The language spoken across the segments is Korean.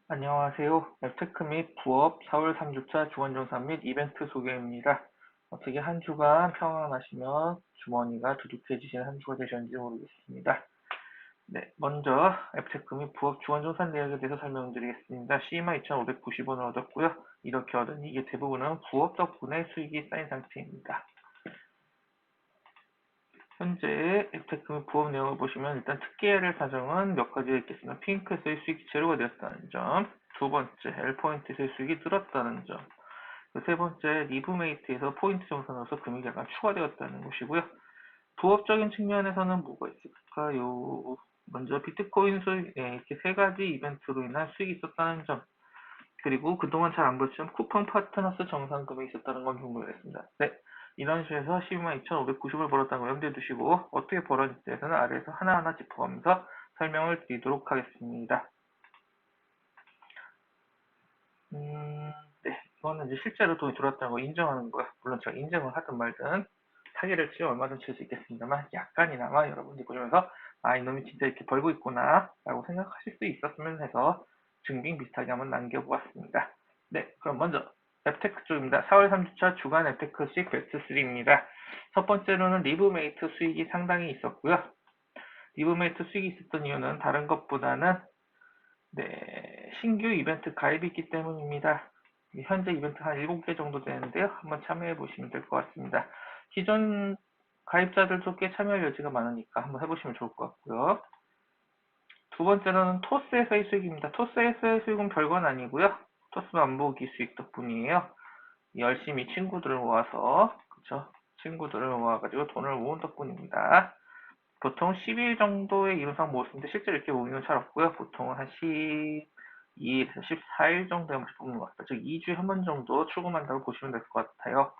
안녕하세요. 앱테크 및 부업 4월 3주차 주간정산 및 이벤트 소개입니다. 어떻게 한 주간 평안하시면 주머니가 두둑해지신 한 주가 되셨는지 모르겠습니다. 네, 먼저 앱테크 및 부업 주간정산 내역에 대해서 설명드리겠습니다. CMA 2,590원을 얻었고요. 이렇게 얻은 이게 대부분은 부업 덕분에 수익이 쌓인 상태입니다. 현재 앱테크 및 부업 내용을 보시면 일단 특기를 사정은 몇 가지가 있겠습니다. 핑크에서의 수익이 제로가 되었다는 점, 두 번째 L포인트에서의 수익이 늘었다는 점, 세 번째 리브메이트에서 포인트 정산으로서 금액이 약간 추가되었다는 것이고요. 부업적인 측면에서는 뭐가 있을까요? 먼저 비트코인 수익, 이렇게 세 가지 이벤트로 인한 수익이 있었다는 점, 그리고 그동안 잘 안 보였지만 쿠폰 파트너스 정산금이 있었다는 건 궁금했습니다. 네, 이런 식에서 12만 2,590을 벌었다는 걸 염두에 두시고 어떻게 벌었는지에 대해서는 아래에서 하나하나 짚어가면서 설명을 드리도록 하겠습니다. 네, 이거는 이제 실제로 돈이 들어왔다는 걸 인정하는 거예요. 물론 제가 인정을 하든 말든 사기를 치면 얼마든 칠 수 있겠습니다만 약간이나마 여러분들이 보시면서 아, 이놈이 진짜 이렇게 벌고 있구나 라고 생각하실 수 있었으면 해서 증빙 비슷하게 한번 남겨보았습니다. 네, 그럼 먼저 앱테크 쪽입니다. 4월 3주차 주간 앱테크식 베스트 3입니다. 첫 번째로는 리브메이트 수익이 상당히 있었고요. 리브메이트 수익이 있었던 이유는 다른 것보다는 네, 신규 이벤트 가입이 있기 때문입니다. 현재 이벤트 한 7개 정도 되는데요. 한번 참여해 보시면 될 것 같습니다. 기존 가입자들도 꽤 참여할 여지가 많으니까 한번 해보시면 좋을 것 같고요. 두 번째로는 토스에서의 수익입니다. 토스에서의 수익은 별건 아니고요. 토스 만보기 수익 덕분이에요. 열심히 친구들을 모아서 그쵸? 친구들을 모아가지고 돈을 모은 덕분입니다. 보통 10일 정도의 이론상 모으는데 실제로 이렇게 모으는 건 잘 없고요. 보통은 한 12일에서 14일 정도에 한 번씩 뽑는 것 같아요. 즉 2주에 한 번 정도 출금한다고 보시면 될 것 같아요.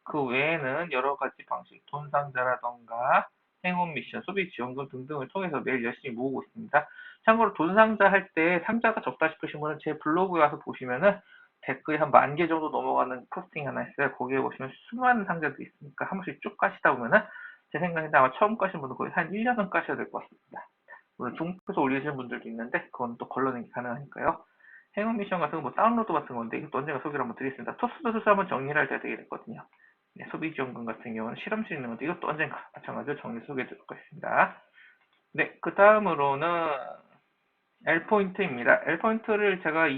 그 외에는 여러 가지 방식, 돈상자라던가 행운 미션, 소비 지원금 등등을 통해서 매일 열심히 모으고 있습니다. 참고로 돈상자 할 때 상자가 적다 싶으신 분은 제 블로그에 와서 보시면은 댓글이 한 10,000개 정도 넘어가는 포스팅 하나 있어요. 거기에 보시면 수많은 상자들이 있으니까 한 번씩 쭉 까시다 보면은 제 생각인데 아마 처음 까신 분은 거의 한 1년은 까셔야 될 것 같습니다. 물론 중국에서 올리시는 분들도 있는데 그건 또 걸러내기 가능하니까요. 행운 미션 같은 거 뭐 다운로드 같은 건데 이것도 언젠가 소개를 한번 드리겠습니다. 토스도 슬슬 한번 정리를 할 때가 되게 됐거든요. 네, 소비지원금 같은 경우는 실험실 있는 건데 이것도 언젠가 마찬가지로 정리 소개해 드릴 것입니다. 네, 그 다음으로는 L포인트입니다. L포인트를 제가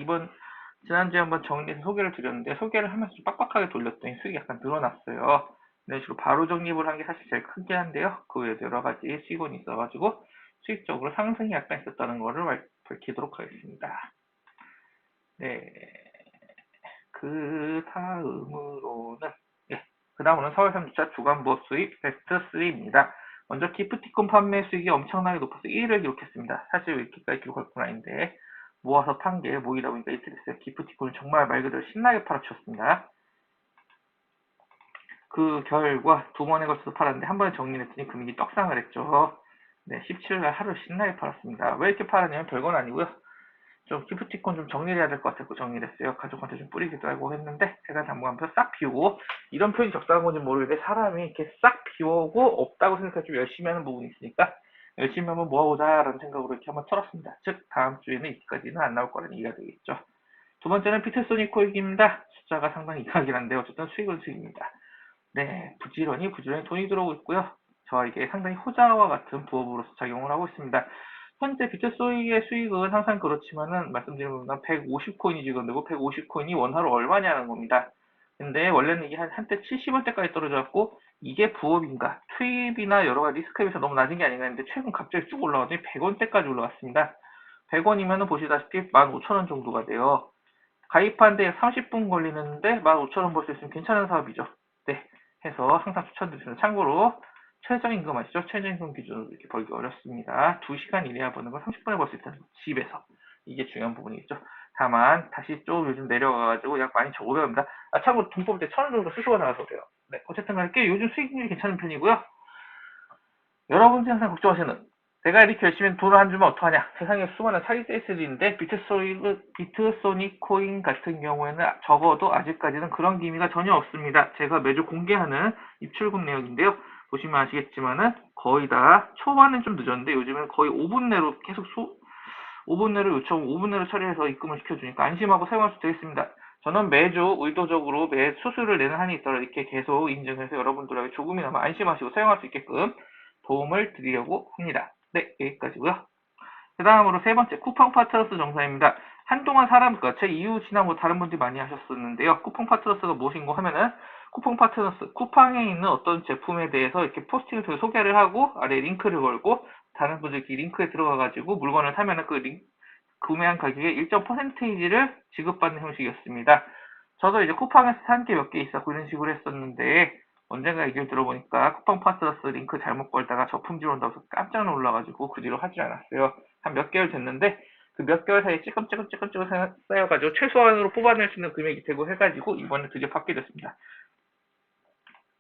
지난주에 한번 정리해서 소개를 드렸는데 소개를 하면서 좀 빡빡하게 돌렸더니 수익이 약간 늘어났어요. 이런 식으로 바로 적립을 한 게 사실 제일 크게 한데요. 그 외에도 여러 가지 수익원이 있어가지고 수익적으로 상승이 약간 있었다는 것을 밝히도록 하겠습니다. 네, 그 다음으로는 그 다음으로는 4월 3주차 주간 부업 수익 베스트 3입니다. 먼저 기프티콘 판매 수익이 엄청나게 높아서 1위를 기록했습니다. 사실 왜 이렇게까지 기록할 건 아닌데 모아서 판 게 모이다 보니까 이렇게 됐어요. 기프티콘을 정말 말 그대로 신나게 팔아치웠습니다. 그 결과 두 번에 걸쳐서 팔았는데 한 번에 정리를 했더니 금액이 떡상을 했죠. 네, 17일 날 하루 신나게 팔았습니다. 왜 이렇게 팔았냐면 별건 아니고요. 좀 기프티콘 좀 정리를 해야 될 것 같아서 정리를 했어요. 가족한테 좀 뿌리기도 하고 했는데 제가 당분간부터 싹 비우고 이런 표현이 적당한 건지 모르겠는데 사람이 이렇게 싹 비우고 없다고 생각해서 좀 열심히 하는 부분이 있으니까 열심히 한번 모아보자라는 생각으로 이렇게 한번 털었습니다. 즉 다음 주에는 이때까지는 안 나올 거라는 얘기가 되겠죠. 두 번째는 비트소닉 코익입니다. 숫자가 상당히 이상하긴 한데 어쨌든 수익은 수익입니다. 네, 부지런히 돈이 들어오고 있고요. 저에게 상당히 호자와 같은 부업으로서 작용을 하고 있습니다. 현재 비트소닉의 수익은 항상 그렇지만은 말씀드린 것처럼 150코인이 지급되고 150코인이 원화로 얼마냐는 겁니다. 근데 원래는 이게 한때 70원대까지 떨어져갖고 이게 부업인가 투입이나 여러 가지 리스크에 비해서 너무 낮은 게 아닌가 했는데 최근 갑자기 쭉 올라가더니 100원대까지 올라갔습니다. 100원이면은 보시다시피 15,000원 정도가 돼요. 가입하는데 30분 걸리는데 15,000원 벌 수 있으면 괜찮은 사업이죠. 네, 해서 항상 추천드립니다. 참고로 최저임금 아시죠? 최저임금 기준으로 이렇게 벌기 어렵습니다. 2시간 일해야 버는 걸 30분에 벌 수 있다는 집에서. 이게 중요한 부분이겠죠. 다만 다시 좀 요즘 내려가가지고 약 12,500원입니다. 참고로 돈 뽑을 때 1,000원 정도 수수가 나와서 그래요. 네, 어쨌든 간에 꽤 요즘 수익률이 괜찮은 편이고요. 여러분들이 항상 걱정하시는 내가 이렇게 열심히 돈을 안 주면 어떡하냐. 세상에 수많은 사기 사이트들이 있는데 비트소닉 코인 같은 경우에는 적어도 아직까지는 그런 기미가 전혀 없습니다. 제가 매주 공개하는 입출금 내역인데요. 보시면 아시겠지만은 거의 다 초반은 좀 늦었는데 요즘은 거의 5분 내로 계속 5분 내로 요청 5분 내로 처리해서 입금을 시켜주니까 안심하고 사용할 수 되겠습니다. 저는 매주 의도적으로 매 수수료를 내는 한이 있더라도 이렇게 계속 인증해서 여러분들에게 조금이나마 안심하시고 사용할 수 있게끔 도움을 드리려고 합니다. 네, 여기까지고요. 그 다음으로 세 번째, 쿠팡 파트너스 정사입니다. 한동안 제 이웃이나 뭐 다른 분들이 많이 하셨었는데요. 쿠팡 파트너스가 무엇인고 하면은, 쿠팡 파트너스, 쿠팡에 있는 어떤 제품에 대해서 이렇게 포스팅을 통해 소개를 하고, 아래에 링크를 걸고, 다른 분들끼리 링크에 들어가가지고 물건을 사면은 구매한 가격의 일정 퍼센테이지를 지급받는 형식이었습니다. 저도 이제 쿠팡에서 산 게 몇 개 있었고 이런 식으로 했었는데, 언젠가 얘기를 들어보니까 쿠팡 파트너스 링크 잘못 걸다가 저품질 온다고 해서 깜짝 놀라가지고 그 뒤로 하지 않았어요. 한 몇 개월 됐는데 그 몇 개월 사이에 찌끔찌끔 쌓여가지고 최소한으로 뽑아낼 수 있는 금액이 되고 해가지고 이번에 드디어 받게 됐습니다.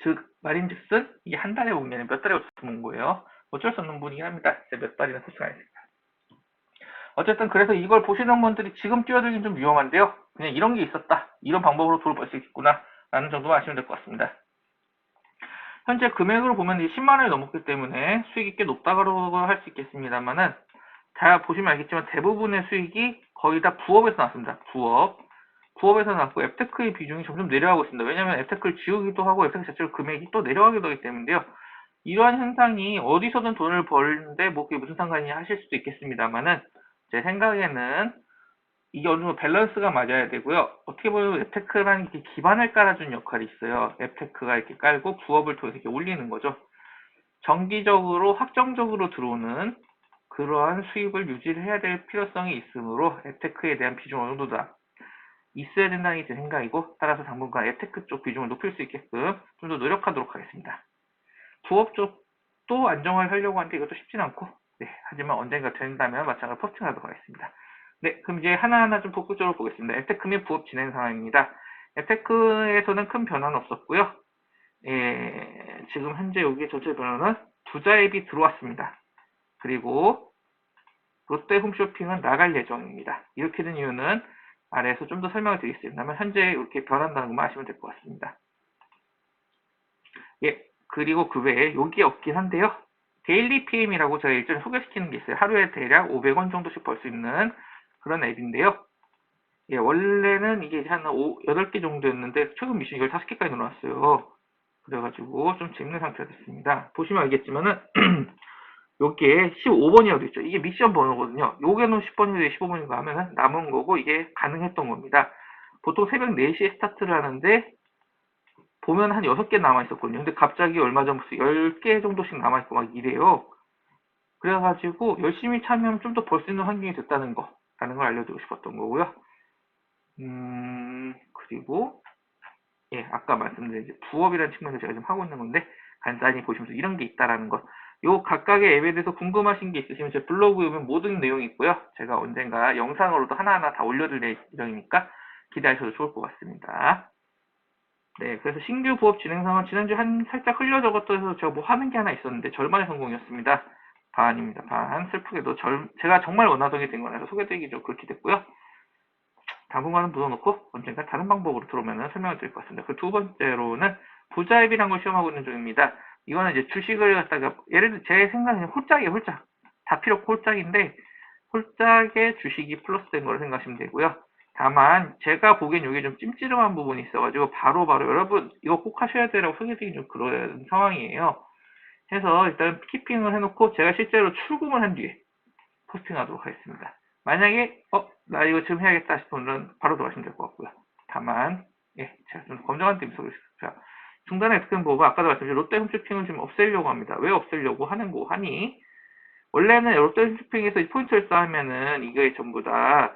즉 말인즉슨 이게 한 달에 온 게 아니라 몇 달에 온 거예요. 어쩔 수 없는 분이긴 합니다. 제가 몇 달이나 코스가 아닙니다. 어쨌든 그래서 이걸 보시는 분들이 지금 뛰어들긴 좀 위험한데요. 그냥 이런 게 있었다. 이런 방법으로 돈을 벌 수 있구나. 라는 정도만 아시면 될 것 같습니다. 현재 금액으로 보면 10만 원이 넘었기 때문에 수익이 꽤 높다고 할 수 있겠습니다만은, 잘 보시면 알겠지만 대부분의 수익이 거의 다 부업에서 나왔습니다. 부업에서 나왔고 앱테크의 비중이 점점 내려가고 있습니다. 왜냐하면 앱테크를 지우기도 하고 앱테크 자체로 금액이 또 내려가기도 하기 때문인데요. 이러한 현상이 어디서든 돈을 벌는데 뭐 그게 무슨 상관이냐 하실 수도 있겠습니다만은, 제 생각에는 이게 어느 정도 밸런스가 맞아야 되고요. 어떻게 보면 앱테크라는 게 기반을 깔아준 역할이 있어요. 앱테크가 이렇게 깔고 부업을 통해서 이렇게 올리는 거죠. 정기적으로 확정적으로 들어오는 그러한 수입을 유지를 해야 될 필요성이 있으므로 앱테크에 대한 비중 어느 정도 다 있어야 된다는 게 제 생각이고, 따라서 당분간 앱테크 쪽 비중을 높일 수 있게끔 좀 더 노력하도록 하겠습니다. 부업 쪽도 안정화를 하려고 하는데 이것도 쉽진 않고, 네, 하지만 언젠가 된다면 마찬가지로 포스팅하도록 하겠습니다. 네, 그럼 이제 하나하나 좀 복구적으로 보겠습니다. 앱테크 및 부업 진행 상황입니다. 앱테크에서는 큰 변화는 없었고요. 지금 현재 여기 전체 변화는 부자 앱이 들어왔습니다. 그리고 롯데 홈쇼핑은 나갈 예정입니다. 이렇게 된 이유는 아래에서 좀 더 설명을 드리겠습니다만, 현재 이렇게 변한다는 것만 아시면 될 것 같습니다. 예, 그리고 그 외에 여기 없긴 한데요. 데일리 PM이라고 제가 일전에 소개시키는 게 있어요. 하루에 대략 500원 정도씩 벌 수 있는 그런 앱인데요. 예, 원래는 이게 한 8개 정도였는데 최근 미션 이걸 5개까지 늘어났어요. 그래가지고 좀 재밌는 상태가 됐습니다. 보시면 알겠지만은 여기에 15번이라고 되어 있죠. 이게 미션 번호거든요. 요게는 10번인가 15번인가 하면은 남은 거고 이게 가능했던 겁니다. 보통 새벽 4시에 스타트를 하는데 보면 한 6개 남아있었거든요. 근데 갑자기 얼마 전부터 10개 정도씩 남아있고 막 이래요. 그래가지고 열심히 참여하면 좀 더 벌 수 있는 환경이 됐다는 거, 라는 걸 알려드리고 싶었던 거고요. 그리고 예, 아까 말씀드린 이제 부업이라는 측면에서 제가 지금 하고 있는 건데, 간단히 보시면서 이런 게 있다라는 것. 요 각각의 앱에 대해서 궁금하신 게 있으시면 제 블로그에 보면 모든 내용이 있고요. 제가 언젠가 영상으로도 하나하나 다 올려드릴 예정이니까 기대하셔도 좋을 것 같습니다. 네, 그래서 신규 부업 진행 상황 지난주에 살짝 흘려 적었던 제가 뭐 하는 게 하나 있었는데 절반의 성공이었습니다. 반입니다. 반. 슬프게도 제가 정말 원하던 게 된 거라서 소개드리기 좀 그렇게 됐고요. 당분간은 묻어놓고 언젠가 다른 방법으로 들어오면 설명을 드릴 것 같습니다. 그 두 번째로는 부자 앱이라는 걸 시험하고 있는 중입니다. 이거는 이제 주식을 갖다가 예를 들어 제 생각에는 홀짝이에요. 홀짝. 다 필요 없고 홀짝인데 홀짝에 주식이 플러스된 걸 생각하시면 되고요. 다만 제가 보기엔 이게 좀 찜찌름한 부분이 있어가지고 바로바로 여러분 이거 꼭 하셔야 되라고 소개드리기 좀 그런 상황이에요. 해서 일단 키핑을 해놓고 제가 실제로 출금을 한 뒤에 포스팅하도록 하겠습니다. 만약에 나 이거 지금 해야겠다 싶은 분은 바로 들어가시면 될 것 같고요. 다만 제가 좀 검정한 팁이 있습니다. 중단에 득템 보고 아까도 말씀드린 롯데 홈쇼핑을 지금 없애려고 합니다. 왜 없애려고 하는고 하니, 원래는 롯데 홈쇼핑에서 포인트를 쌓으면은 이게 전부 다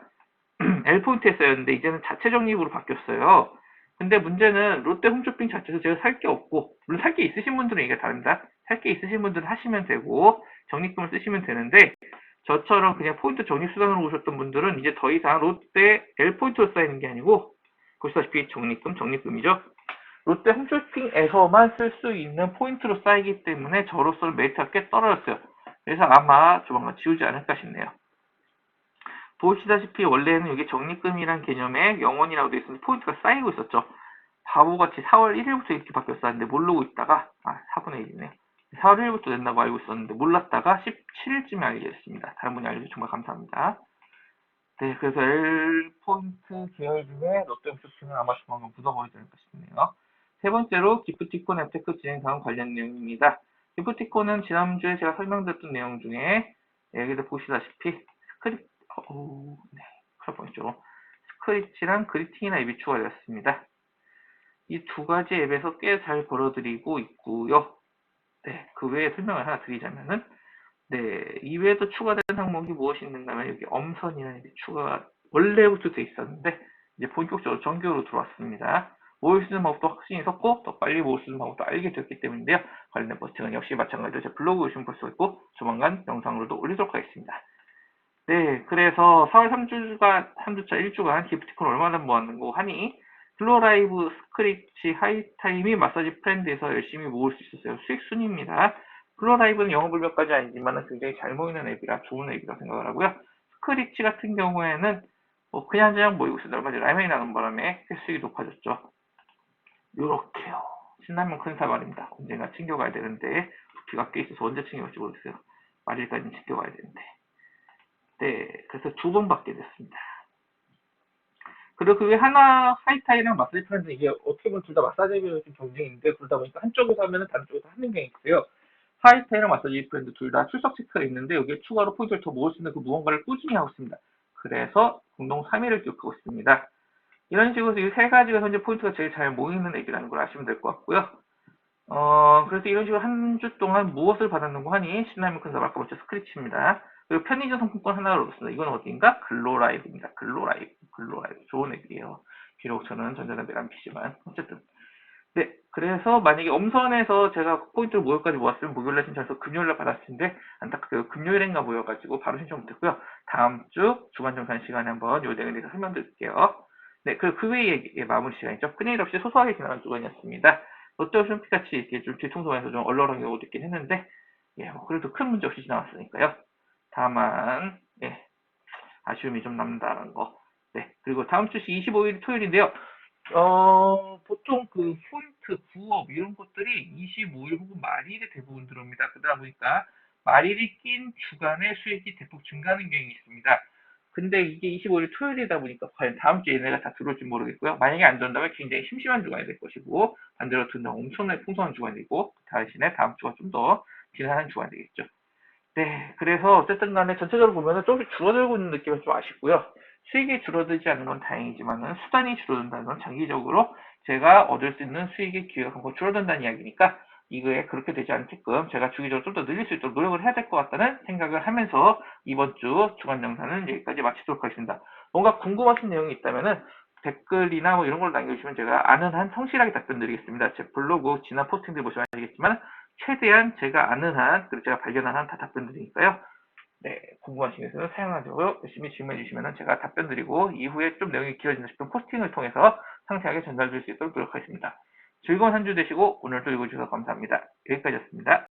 L포인트에 쌓였는데 이제는 자체 적립으로 바뀌었어요. 근데 문제는 롯데 홈쇼핑 자체에서 제가 살 게 없고, 물론 살 게 있으신 분들은 이게 다릅니다. 살 게 있으신 분들은 하시면 되고 적립금을 쓰시면 되는데, 저처럼 그냥 포인트 적립 수단으로 오셨던 분들은 이제 더 이상 롯데 L포인트로 쌓이는 게 아니고, 보시다시피 적립금이죠. 롯데 홈쇼핑에서만 쓸 수 있는 포인트로 쌓이기 때문에 저로서는 메리트가 꽤 떨어졌어요. 그래서 아마 조만간 지우지 않을까 싶네요. 보시다시피 원래는 여기 적립금이란 개념에 영원이라고 되어 있으면 포인트가 쌓이고 있었죠. 바보같이 4월 1일부터 이렇게 바뀌었었는데 모르고 있다가 4분의 1이네요. 4월 1일부터 낸다고 알고 있었는데 몰랐다가 17일쯤에 알게 됐습니다. 다른 분이 알려주셔서 정말 감사합니다. 네, 그래서 L포인트 계열 중에 롯데홈쇼핑은 아마 조만간 묻어버리지 않을까 싶네요. 세 번째로 기프티콘 앱테크 진행 사항 관련 내용입니다. 기프티콘은 지난주에 제가 설명드렸던 내용 중에 여기도 보시다시피 네, 큰일 뻔했죠. 스크래치랑 그리팅이나 앱이 추가되었습니다. 이 두 가지 앱에서 꽤 잘 벌어들이고 있고요. 네, 그 외에 설명을 하나 드리자면은 네, 이외에도 추가된 항목이 무엇이 있는가면 여기 엄선이라는 게 추가가 원래부터 돼 있었는데 이제 본격적으로 정규로 들어왔습니다. 모을 수 있는 방법도 확신이 섰고 더 빨리 모을 수 있는 방법도 알게 되었기 때문인데요. 관련된 포스팅은 역시 마찬가지로 제 블로그 오시면 볼 수 있고 조만간 영상으로도 올리도록 하겠습니다. 네, 그래서 4월 3주가 3주차 1주간 기프티콘 얼마나 모았는고 하니 플로라이브, 스크래치, 하이타임이 마사지 프렌드에서 열심히 모을 수 있었어요. 수익 순입니다. 플로라이브는 영어 불명까지 아니지만 굉장히 잘 모이는 앱이라 좋은 앱이라 생각을 하고요. 스크래치 같은 경우에는 뭐 그냥 모이고 있어요. 얼마 전에 라면이 나는 바람에 수익이 높아졌죠. 요렇게요. 신라면 큰 사발입니다. 언젠가 챙겨가야 되는데 부피가 꽤 있어서 언제 챙겨갈지 모르겠어요. 말일까지는 챙겨가야 되는데. 네, 그래서 두 번 받게 됐습니다. 그리고 그게 하나 하이타이랑 마사지 프렌즈 이게 어떻게 보면 둘 다 마사지비로 좀 경쟁인데 그러다 보니까 한쪽에서 하면은 다른 쪽에서 하는 게 있어요. 하이타이랑 마사지 프렌즈 둘 다 출석 체크가 있는데 여기에 추가로 포인트를 더 모을 수 있는 그 무언가를 꾸준히 하고 있습니다. 그래서 공동 3위를 기록하고 있습니다. 이런 식으로 이 세 가지가 현재 포인트가 제일 잘 모이는 앱이라는 걸 아시면 될 것 같고요. 그래서 이런 식으로 한 주 동안 무엇을 받았는고 하니 신라면 큰 사발 아까 먼저 스크래치입니다. 그리고 편의점 상품권 하나를 얻었습니다. 이건 어디인가? 글로라이브입니다. 글로라이브. 좋은 앱이에요. 비록 저는 전자담배를 안 피지만 어쨌든. 네, 그래서 만약에 엄선에서 제가 포인트를 목요일까지 모았으면 목요일날 신청해서 금요일날 받았을 텐데 안타깝게 금요일인가 모여가지고 바로 신청 못했고요. 다음 주 주간 정산 시간에 한번 요 내용에 대해서 설명드릴게요. 네, 그 외에 마무리 시간이죠. 큰일 없이 소소하게 지나간 주간이었습니다. 롯데오션피같이 이렇게 좀 뒤통수에서 좀 얼얼한 경우도 있긴 했는데, 예, 뭐 그래도 큰 문제 없이 지나갔으니까요. 다만, 예, 아쉬움이 좀 남는다는 거. 네, 그리고 다음 주 25일 토요일인데요. 보통 그 포인트, 부업 이런 것들이 25일 혹은 말일에 대부분 들어옵니다. 그러다 보니까 말일이 낀 주간의 수익이 대폭 증가하는 경향이 있습니다. 근데 이게 25일 토요일이다 보니까 과연 다음 주에 얘네가 다 들어올지 모르겠고요. 만약에 안 들어온다면 굉장히 심심한 주간이 될 것이고 반대로 들어온다면 엄청나게 풍성한 주간이고 그 대신에 다음 주가 좀 더 지난한 주간이 되겠죠. 네, 그래서 어쨌든 간에 전체적으로 보면은 조금씩 줄어들고 있는 느낌은 좀 아쉽고요. 수익이 줄어들지 않는 건 다행이지만은 수단이 줄어든다는 건 장기적으로 제가 얻을 수 있는 수익의 기회가 금방 줄어든다는 이야기니까 이거에 그렇게 되지 않게끔 제가 주기적으로 좀 더 늘릴 수 있도록 노력을 해야 될 것 같다는 생각을 하면서 이번 주 주간 영상은 여기까지 마치도록 하겠습니다. 뭔가 궁금하신 내용이 있다면은 댓글이나 뭐 이런 걸 남겨주시면 제가 아는 한 성실하게 답변 드리겠습니다. 제 블로그 지난 포스팅들 보시면 알겠지만 최대한 제가 아는 한, 그리고 제가 발견한 한 다 답변 드리니까요. 네, 궁금하신 것은 사용하시고요. 열심히 질문해 주시면 제가 답변 드리고 이후에 좀 내용이 길어진다 싶으면 포스팅을 통해서 상세하게 전달 드릴 수 있도록 노력하겠습니다. 즐거운 한 주 되시고 오늘도 읽어주셔서 감사합니다. 여기까지였습니다.